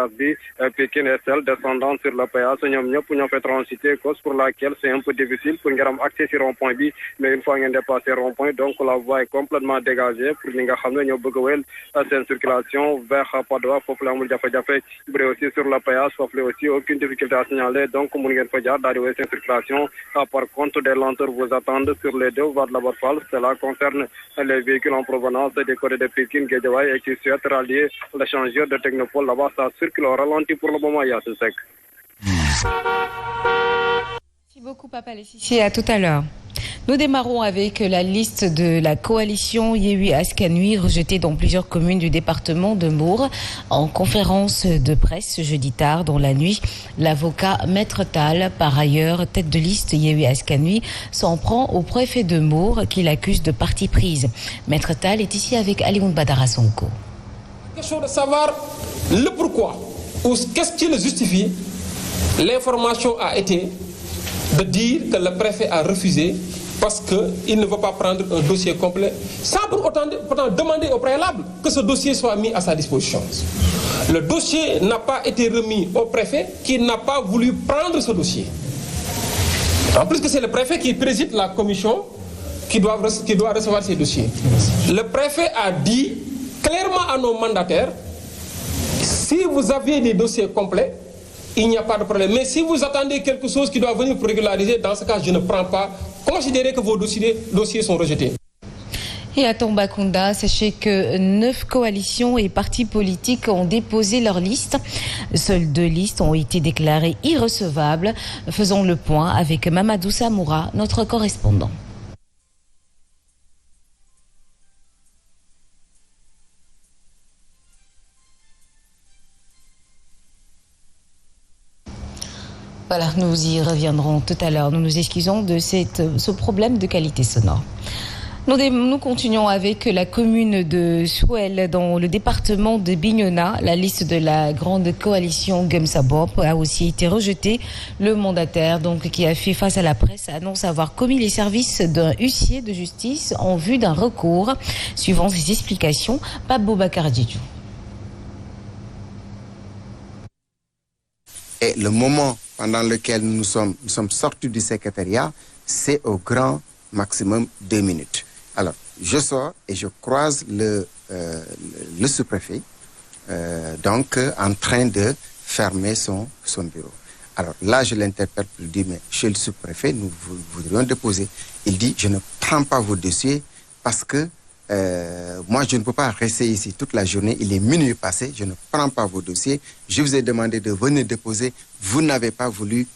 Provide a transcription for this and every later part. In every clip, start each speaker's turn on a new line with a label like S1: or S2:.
S1: péage bi Pikine et celle descendant sur le péage ñoom ñëpp ñoo fait transiter cause pour laquelle c'est un peu difficile pour ngeen am accès ci rond-point bi mais une fois ngeen dépassé rond-point donc la voie est complètement dégagée pour ñi nga xam ne ñoo bëgg a wéyal seen circulation vers Patte d'Oie foofu la amul jafe-jafe bu dee aussi sur le péage foofu la aussi aucune difficulté à signaler donc mun ngeen fa jaar daal di wéyal seen circulation par contre des lenteurs vous attendent sur les deux voies de l'Abat Fall. Cela concerne les véhicules en provenance des côtés de Pikine, Guédiawaye et qui souhaitent rallier l'échangeur de Technopole. Là-bas, ça circule au ralenti pour le moment, Yassine Seck.
S2: Merci beaucoup, Papa Lessissier. À tout à l'heure. Nous démarrons avec la liste de la coalition Yewwi Askan Wi rejetée dans plusieurs communes du département de Mbour. En conférence de presse jeudi tard dans la nuit, l'avocat Maître Tall, par ailleurs tête de liste Yewwi Askan Wi, s'en prend au préfet de Mbour qui l'accuse de partie prise. Maître Tall est ici avec Alioune Badara Sonko.
S3: Question de savoir le pourquoi ou qu'est-ce qui le justifie. L'information a été de dire que le préfet a refusé parce qu'il ne veut pas prendre un dossier complet sans pour autant demander au préalable que ce dossier soit mis à sa disposition. Le dossier n'a pas été remis au préfet qui n'a pas voulu prendre ce dossier. En plus que c'est le préfet qui préside la commission qui doit recevoir ces dossiers. Le préfet a dit clairement à nos mandataires, si vous aviez des dossiers complets, il n'y a pas de problème. Mais si vous attendez quelque chose qui doit venir pour régulariser, dans ce cas, je ne prends pas. Considérez que vos dossiers sont rejetés.
S2: Et à Tambacounda, sachez que 9 coalitions et partis politiques ont déposé leur liste. Seules 2 listes ont été déclarées irrecevables. Faisons le point avec Mamadou Samoura, notre correspondant. Voilà, nous y reviendrons tout à l'heure. Nous nous excusons de ce problème de qualité sonore. Nous continuons avec la commune de Souel dans le département de Bignona. La liste de la grande coalition Gumsabop a aussi été rejetée. Le mandataire, donc, qui a fait face à la presse, annonce avoir commis les services d'un huissier de justice en vue d'un recours. Suivant ses explications, Pape Boubacar Djidjou.
S4: Et le moment pendant lequel nous sommes sortis du secrétariat, c'est au grand maximum 2 minutes. Alors, je sors et je croise le sous-préfet, donc en train de fermer son bureau. Alors là, je l'interpelle, je lui dis, mais chez le sous-préfet, nous voudrions déposer. Il dit, je ne prends pas vos dossiers parce que moi, je ne peux pas rester ici toute la journée. Il est minuit passé, je ne prends pas vos dossiers. Je vous ai demandé de venir déposer. Vous n'avez pas voulu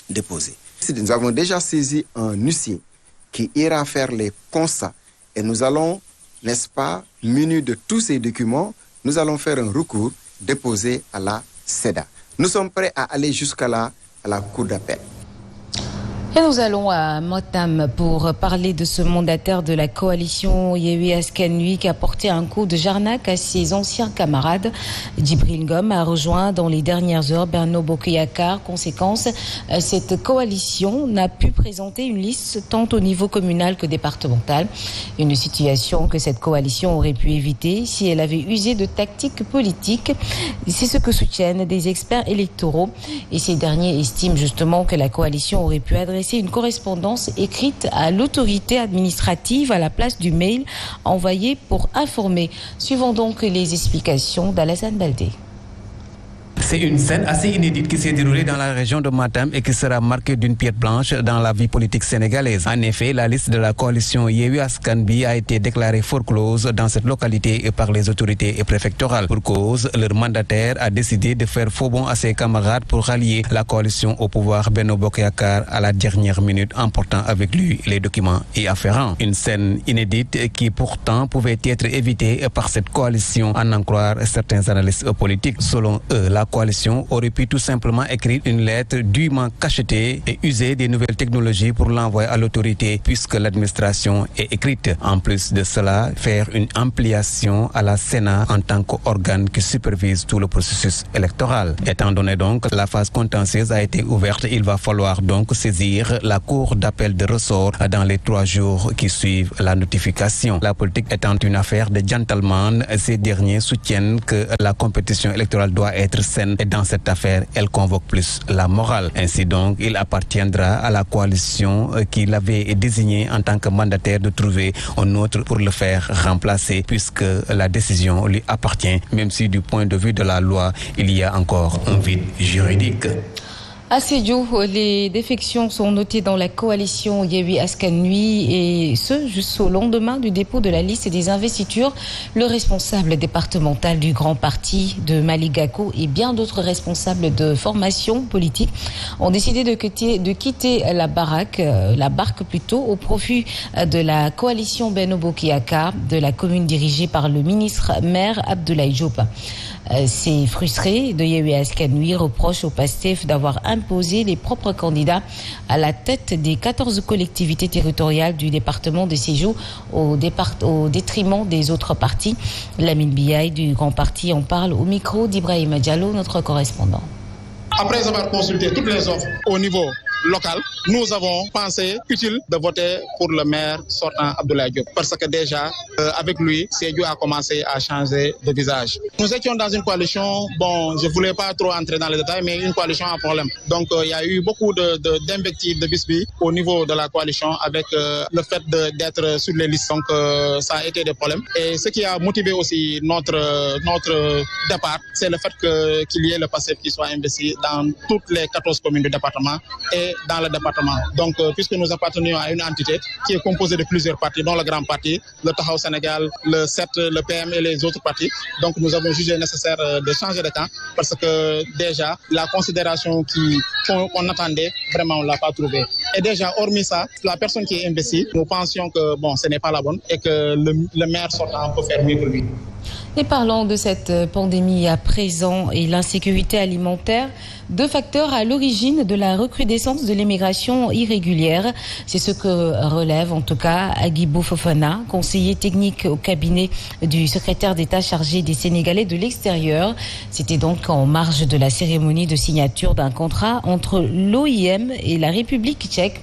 S4: déposer. Nous avons déjà saisi un huissier qui ira faire les constats. Et nous allons, n'est-ce pas, munis de tous ces documents, nous allons faire un recours déposé à la SEDA. Nous sommes prêts à aller jusqu'à la cour d'appel.
S2: Et nous allons à Motam pour parler de ce mandataire de la coalition Yewwi Askan Wi qui a porté un coup de jarnac à ses anciens camarades. Djibril Ngom a rejoint dans les dernières heures Benno Bokk Yakaar. Conséquence, cette coalition n'a pu présenter une liste tant au niveau communal que départemental. Une situation que cette coalition aurait pu éviter si elle avait usé de tactiques politiques. C'est ce que soutiennent des experts électoraux. Et ces derniers estiment justement que la coalition aurait pu adresser une correspondance écrite à l'autorité administrative à la place du mail envoyé pour informer. Suivons donc les explications d'Alassane Baldé.
S5: C'est une scène assez inédite qui s'est déroulée dans la région de Matam et qui sera marquée d'une pierre blanche dans la vie politique sénégalaise. En effet, la liste de la coalition Yewwi Askan Wi a été déclarée forclose dans cette localité par les autorités préfectorales. Pour cause, leur mandataire a décidé de faire faux bond à ses camarades pour rallier la coalition au pouvoir Benno Bokk Yakaar à la dernière minute, emportant avec lui les documents y afférents. Une scène inédite qui pourtant pouvait être évitée par cette coalition, à en croire certains analystes politiques. Selon eux, la coalition aurait pu tout simplement écrire une lettre dûment cachetée et user des nouvelles technologies pour l'envoyer à l'autorité puisque l'administration est écrite. En plus de cela, faire une ampliation à la Sénat en tant qu'organe qui supervise tout le processus électoral. Étant donné donc la phase contentieuse a été ouverte, il va falloir donc saisir la cour d'appel de ressort dans les 3 jours qui suivent la notification. La politique étant une affaire de gentleman, ces derniers soutiennent que la compétition électorale doit être saine peine et dans cette affaire, elle convoque plus la morale. Ainsi donc, il appartiendra à la coalition qu'il avait désignée en tant que mandataire de trouver un autre pour le faire remplacer puisque la décision lui appartient, même si du point de vue de la loi, il y a encore un vide juridique.
S2: À Sédhiou, les défections sont notées dans la coalition Yewwi Askan Wi et ce, juste au lendemain du dépôt de la liste des investitures. Le responsable départemental du Grand Parti de Malick Gakou et bien d'autres responsables de formation politique ont décidé de quitter la barque au profit de la coalition Benno Bokk Yakaar de la commune dirigée par le ministre maire Abdoulaye Diop. Ces frustrés de Yewwi Askan Wi reprochent au PASTEF d'avoir imposé les propres candidats à la tête des 14 collectivités territoriales du département de Sédhiou au détriment des autres partis. Lamine Biaye du Grand Parti en parle au micro d'Ibrahima Diallo, notre correspondant.
S6: Après avoir consulté toutes les offres au niveau local, nous avons pensé utile de voter pour le maire sortant Abdoulaye Diop parce que déjà avec lui, Sédhiou a commencé à changer de visage. Nous étions dans une coalition, je voulais pas trop entrer dans les détails, mais une coalition à problème. Donc il y a eu beaucoup d'invectives de bisbilles au niveau de la coalition avec le fait d'être sur les listes. Donc ça a été des problèmes. Et ce qui a motivé aussi notre départ, c'est le fait qu'il y ait le PASTEF qui soit investi dans toutes les 14 communes du département et dans le département. Donc, puisque nous appartenons à une entité qui est composée de plusieurs partis, dont le Grand Parti, le Taxawu Sénégal, le CET, le PM et les autres partis. Donc, nous avons jugé nécessaire de changer de camp parce que déjà, la considération qu'on attendait, vraiment, on ne l'a pas trouvée. Et déjà, hormis ça, la personne qui est investie, nous pensions que ce n'est pas la bonne et que le maire sortant peut faire mieux que lui.
S2: Et parlons de cette pandémie à présent et l'insécurité alimentaire, deux facteurs à l'origine de la recrudescence de l'immigration irrégulière. C'est ce que relève en tout cas Agibou Fofana, conseiller technique au cabinet du secrétaire d'État chargé des Sénégalais de l'extérieur. C'était donc en marge de la cérémonie de signature d'un contrat entre l'OIM et la République tchèque.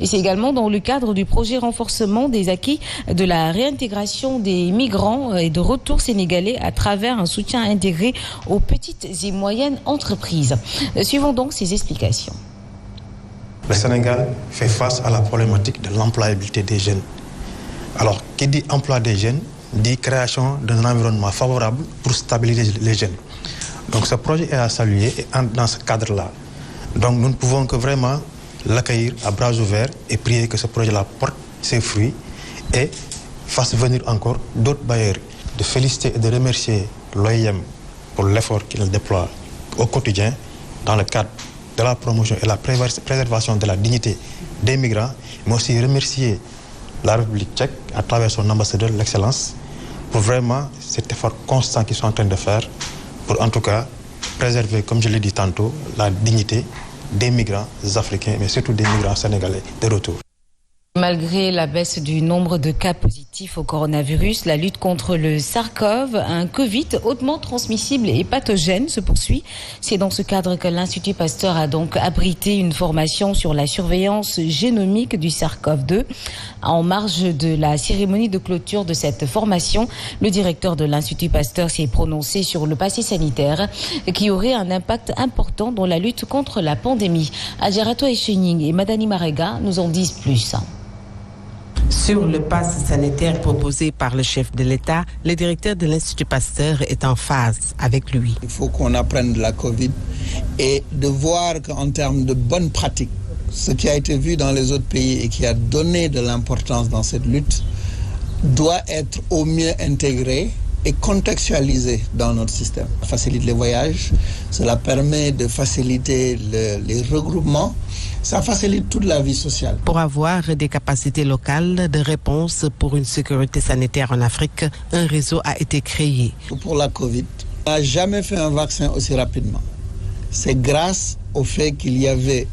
S2: Et c'est également dans le cadre du projet renforcement des acquis de la réintégration des migrants et de retour sénégalais à travers un soutien intégré aux petites et moyennes entreprises. Suivons donc ces explications.
S7: Le Sénégal fait face à la problématique de l'employabilité des jeunes. Alors, qui dit emploi des jeunes, dit création d'un environnement favorable pour stabiliser les jeunes. Donc ce projet est à saluer et entre dans ce cadre-là. Donc nous ne pouvons que vraiment l'accueillir à bras ouverts et prier que ce projet-là porte ses fruits et fasse venir encore d'autres bailleurs. De féliciter et de remercier l'OIM pour l'effort qu'il déploie au quotidien dans le cadre de la promotion et la préservation de la dignité des migrants, mais aussi remercier la République tchèque à travers son ambassadeur, l'Excellence, pour vraiment cet effort constant qu'ils sont en train de faire pour en tout cas préserver, comme je l'ai dit tantôt, la dignité des migrants africains, mais surtout des migrants sénégalais de retour.
S2: Malgré la baisse du nombre de cas positifs au coronavirus, la lutte contre le SARS-CoV, un Covid hautement transmissible et pathogène, se poursuit. C'est dans ce cadre que l'Institut Pasteur a donc abrité une formation sur la surveillance génomique du SARS-CoV-2. En marge de la cérémonie de clôture de cette formation, le directeur de l'Institut Pasteur s'est prononcé sur le passé sanitaire qui aurait un impact important dans la lutte contre la pandémie. Adjarato Echening et Madani Marega nous en disent plus.
S8: Sur le pass sanitaire proposé par le chef de l'État, le directeur de l'Institut Pasteur est en phase avec lui.
S9: Il faut qu'on apprenne de la Covid et de voir qu'en termes de bonnes pratiques, ce qui a été vu dans les autres pays et qui a donné de l'importance dans cette lutte doit être au mieux intégré et contextualisé dans notre système. Ça facilite les voyages, cela permet de faciliter les regroupements, ça facilite toute la vie sociale.
S8: Pour avoir des capacités locales de réponse pour une sécurité sanitaire en Afrique, un réseau a été créé.
S9: Pour la Covid, on n'a jamais fait un vaccin aussi rapidement. C'est grâce au fait qu'il y avait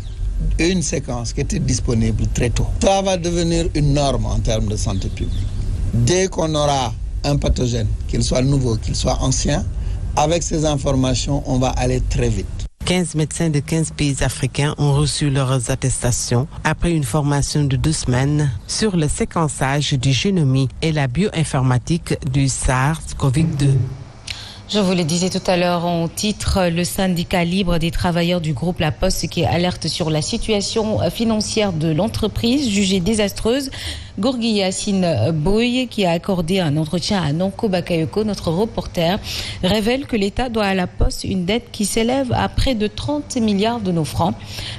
S9: une séquence qui était disponible très tôt. Ça va devenir une norme en termes de santé publique. Dès qu'on aura un pathogène, qu'il soit nouveau, qu'il soit ancien, avec ces informations, on va aller très vite.
S8: 15 médecins de 15 pays africains ont reçu leurs attestations après une formation de 2 semaines sur le séquençage du génomie et la bioinformatique du SARS-CoV-2.
S2: Je vous le disais tout à l'heure en titre, le syndicat libre des travailleurs du groupe La Poste qui alerte sur la situation financière de l'entreprise jugée désastreuse. Gorgui Yacine Boye, qui a accordé un entretien à Nonko Bakayoko, notre reporter, révèle que l'État doit à La Poste une dette qui s'élève à près de 30 milliards de nos francs.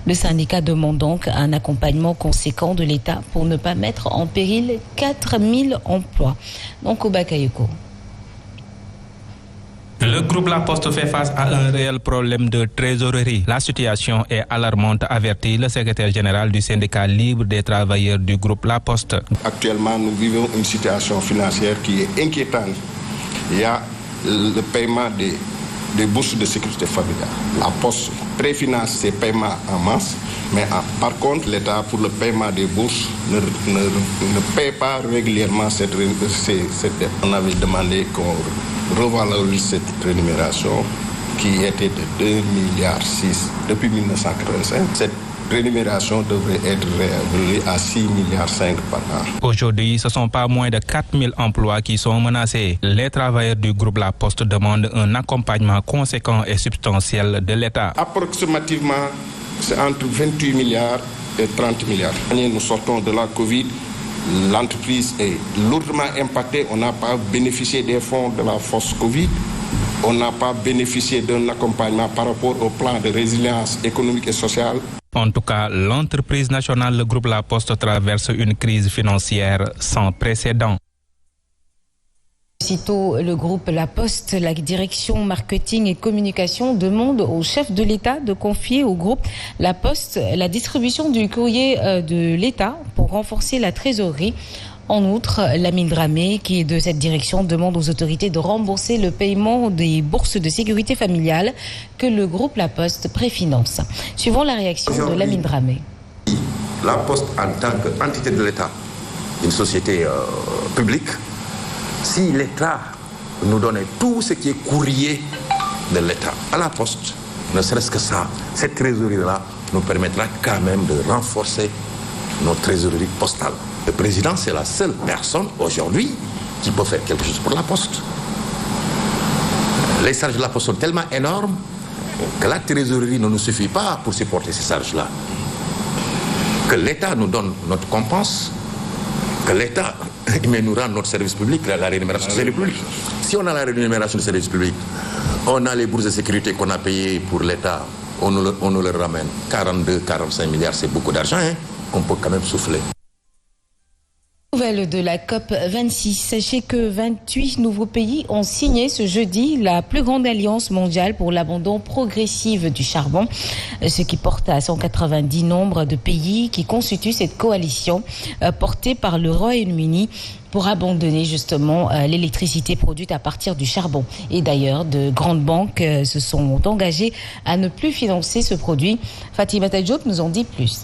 S2: Le syndicat demande donc un accompagnement conséquent de l'État pour ne pas mettre en péril 4000 emplois. Nonko Bakayoko.
S10: Le groupe La Poste fait face à un réel problème de trésorerie. La situation est alarmante, avertit le secrétaire général du syndicat libre des travailleurs du groupe La Poste.
S11: Actuellement, nous vivons une situation financière qui est inquiétante. Il y a le paiement des bourses de sécurité familiale. La Poste préfinance ses paiements en masse, mais par contre, l'État, pour le paiement des bourses, ne paie pas régulièrement cette dette. On avait demandé qu'on revalorise cette rémunération qui était de 2,6 milliards depuis 1985. Cette rémunération devrait être réévaluée à 6,5 milliards par an.
S10: Aujourd'hui, ce ne sont pas moins de 4000 emplois qui sont menacés. Les travailleurs du groupe La Poste demandent un accompagnement conséquent et substantiel de l'État.
S11: Approximativement, c'est entre 28 milliards et 30 milliards. Nous sortons de la Covid. L'entreprise est lourdement impactée. On n'a pas bénéficié des fonds de la force Covid. On n'a pas bénéficié d'un accompagnement par rapport au plan de résilience économique et sociale.
S10: En tout cas, l'entreprise nationale, le groupe La Poste, traverse une crise financière sans précédent.
S2: Aussitôt, le groupe La Poste, la direction marketing et communication demande au chef de l'État de confier au groupe La Poste la distribution du courrier de l'État pour renforcer la trésorerie. En outre, Lamine Dramé, qui est de cette direction, demande aux autorités de rembourser le paiement des bourses de sécurité familiale que le groupe La Poste préfinance. Suivons la réaction de Lamine Dramé.
S12: La Poste, en tant qu'entité de l'État, une société publique, si l'État nous donnait tout ce qui est courrier de l'État à la Poste, ne serait-ce que ça, cette trésorerie-là nous permettra quand même de renforcer notre trésorerie postale. Le président, c'est la seule personne aujourd'hui qui peut faire quelque chose pour la Poste. Les charges de la Poste sont tellement énormes que la trésorerie ne nous suffit pas pour supporter ces charges-là. Que l'État nous donne notre compense, que l'État nous rend notre service public, la rémunération du service public. Si on a la rémunération du service public, on a les bourses de sécurité qu'on a payées pour l'État, on nous le ramène. 42, 45 milliards, c'est beaucoup d'argent, hein. On peut quand même souffler.
S2: Nouvelle de la COP26. Sachez que 28 nouveaux pays ont signé ce jeudi la plus grande alliance mondiale pour l'abandon progressif du charbon, ce qui porte à 190 nombre de pays qui constituent cette coalition portée par le Royaume-Uni pour abandonner justement l'électricité produite à partir du charbon. Et d'ailleurs, de grandes banques se sont engagées à ne plus financer ce produit. Fatimata Diop nous en dit plus.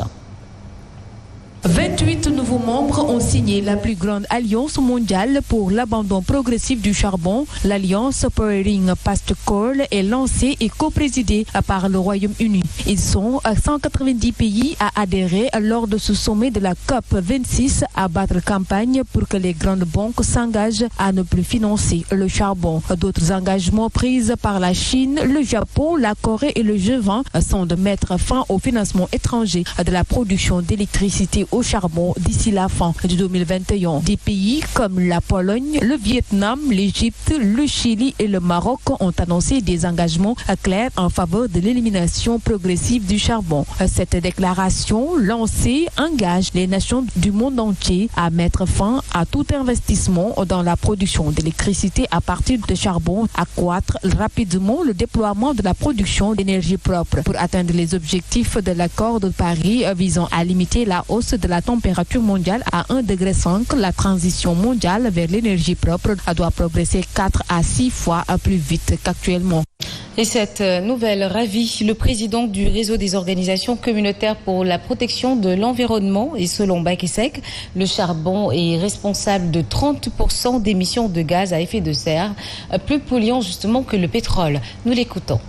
S13: 28 nouveaux membres ont signé la plus grande alliance mondiale pour l'abandon progressif du charbon. L'alliance Powering Past Coal est lancée et coprésidée par le Royaume-Uni. Ils sont 190 pays à adhérer lors de ce sommet de la COP26 à battre campagne pour que les grandes banques s'engagent à ne plus financer le charbon. D'autres engagements pris par la Chine, le Japon, la Corée et le G20 sont de mettre fin au financement étranger de la production d'électricité au charbon d'ici la fin de 2021. Des pays comme la Pologne, le Vietnam, l'Égypte, le Chili et le Maroc ont annoncé des engagements clairs en faveur de l'élimination progressive du charbon. Cette déclaration lancée engage les nations du monde entier à mettre fin à tout investissement dans la production d'électricité à partir de charbon, accroître rapidement le déploiement de la production d'énergie propre pour atteindre les objectifs de l'accord de Paris visant à limiter la hausse de la température mondiale à 1,5 degré. La transition mondiale vers l'énergie propre doit progresser 4 à 6 fois plus vite qu'actuellement.
S2: Et cette nouvelle ravit le président du réseau des organisations communautaires pour la protection de l'environnement. Et selon Bakisek, le charbon est responsable de 30% d'émissions de gaz à effet de serre, plus polluants justement que le pétrole. Nous l'écoutons.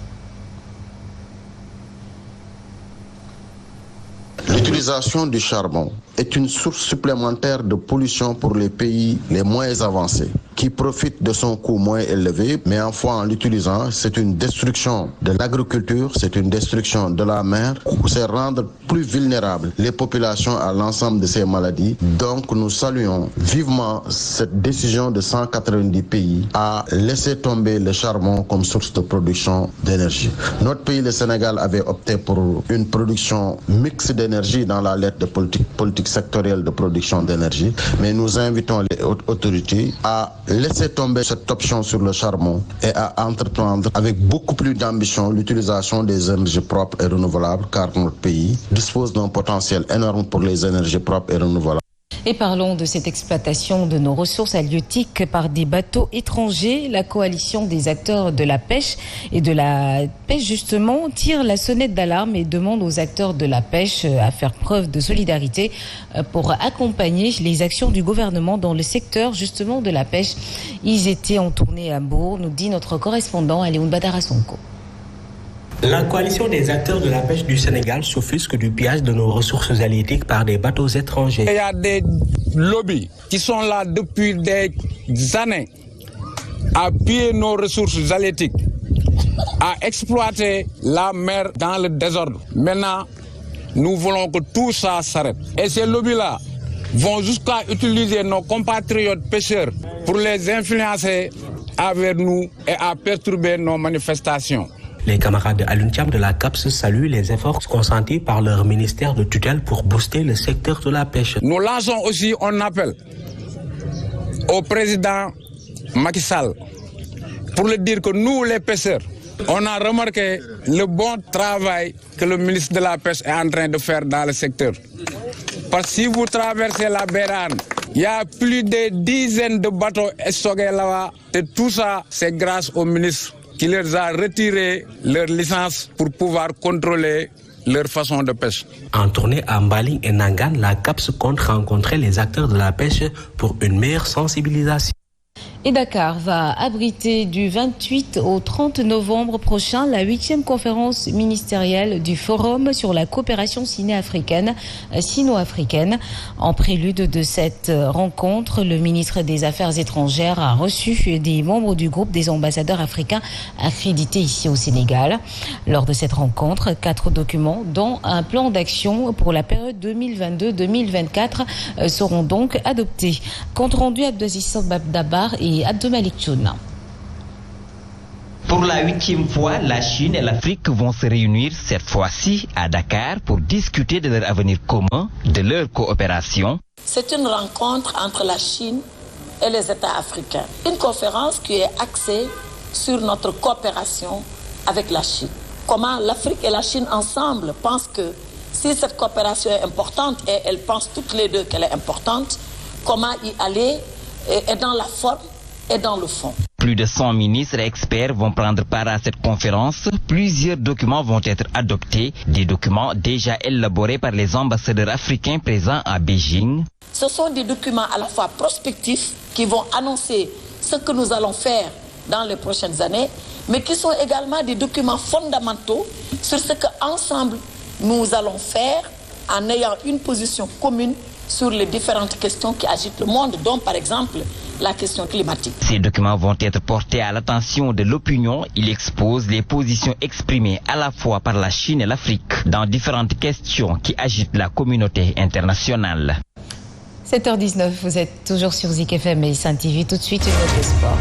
S14: L'utilisation du charbon est une source supplémentaire de pollution pour les pays les moins avancés. qui profite de son coût moins élevé, mais en fois en l'utilisant, c'est une destruction de l'agriculture, c'est une destruction de la mer, c'est rendre plus vulnérables les populations à l'ensemble de ces maladies. Donc nous saluons vivement cette décision de 190 pays à laisser tomber le charbon comme source de production d'énergie. Notre pays, le Sénégal, avait opté pour une production mixte d'énergie dans la lettre de politique sectorielle de production d'énergie, mais nous invitons les autorités à laisser tomber cette option sur le charbon et à entreprendre avec beaucoup plus d'ambition l'utilisation des énergies propres et renouvelables, car notre pays dispose d'un potentiel énorme pour les énergies propres et renouvelables.
S2: Et parlons de cette exploitation de nos ressources halieutiques par des bateaux étrangers. La coalition des acteurs de la pêche et de la pêche, justement, tire la sonnette d'alarme et demande aux acteurs de la pêche à faire preuve de solidarité pour accompagner les actions du gouvernement dans le secteur, justement, de la pêche. Ils étaient en tournée à Bourg, nous dit notre correspondant Alioune Badara Sonko.
S15: La coalition des acteurs de la pêche du Sénégal s'offusque du pillage de nos ressources halieutiques par des bateaux étrangers.
S16: Il y a des lobbies qui sont là depuis des années à piller nos ressources halieutiques, à exploiter la mer dans le désordre. Maintenant, nous voulons que tout ça s'arrête. Et ces lobbies-là vont jusqu'à utiliser nos compatriotes pêcheurs pour les influencer avec nous et à perturber nos manifestations.
S15: Les camarades de Aluntiam de la CAPS saluent les efforts consentis par leur ministère de tutelle pour booster le secteur de la pêche.
S16: Nous lançons aussi un appel au président Macky Sall pour lui dire que nous, les pêcheurs, on a remarqué le bon travail que le ministre de la Pêche est en train de faire dans le secteur. Parce que si vous traversez la Bérane, il y a plus de dizaines de bateaux stockés là-bas. Et tout ça, c'est grâce au ministre qui leur a retiré leur licence pour pouvoir contrôler leur façon de pêche.
S15: En tournée à Mbaling et Nangan, la CAPS compte rencontrer les acteurs de la pêche pour une meilleure sensibilisation.
S2: Et Dakar va abriter du 28 au 30 novembre prochain la 8e conférence ministérielle du Forum sur la coopération sino-africaine. En prélude de cette rencontre, le ministre des Affaires étrangères a reçu des membres du groupe des ambassadeurs africains accrédités ici au Sénégal. Lors de cette rencontre, 4 documents, dont un plan d'action pour la période 2022-2024, seront donc adoptés. Compte rendu Abdelaziz Dabar et Abdoumalik Chouna.
S17: Pour la 8e fois, la Chine et l'Afrique vont se réunir cette fois-ci à Dakar pour discuter de leur avenir commun, de leur coopération.
S18: C'est une rencontre entre la Chine et les États africains. Une conférence qui est axée sur notre coopération avec la Chine. Comment l'Afrique et la Chine ensemble pensent que si cette coopération est importante, et elles pensent toutes les deux qu'elle est importante, comment y aller et dans la forme et dans le fond.
S17: Plus de 100 ministres et experts vont prendre part à cette conférence. Plusieurs documents vont être adoptés, des documents déjà élaborés par les ambassadeurs africains présents à Beijing.
S18: Ce sont des documents à la fois prospectifs qui vont annoncer ce que nous allons faire dans les prochaines années, mais qui sont également des documents fondamentaux sur ce qu'ensemble nous allons faire en ayant une position commune sur les différentes questions qui agitent le monde, dont par exemple la question climatique.
S17: Ces documents vont être portés à l'attention de l'opinion. Ils exposent les positions exprimées à la fois par la Chine et l'Afrique dans différentes questions qui agitent la communauté internationale.
S2: 7h19, vous êtes toujours sur Zik FM et Saint TV. Tout de suite, une autre sport.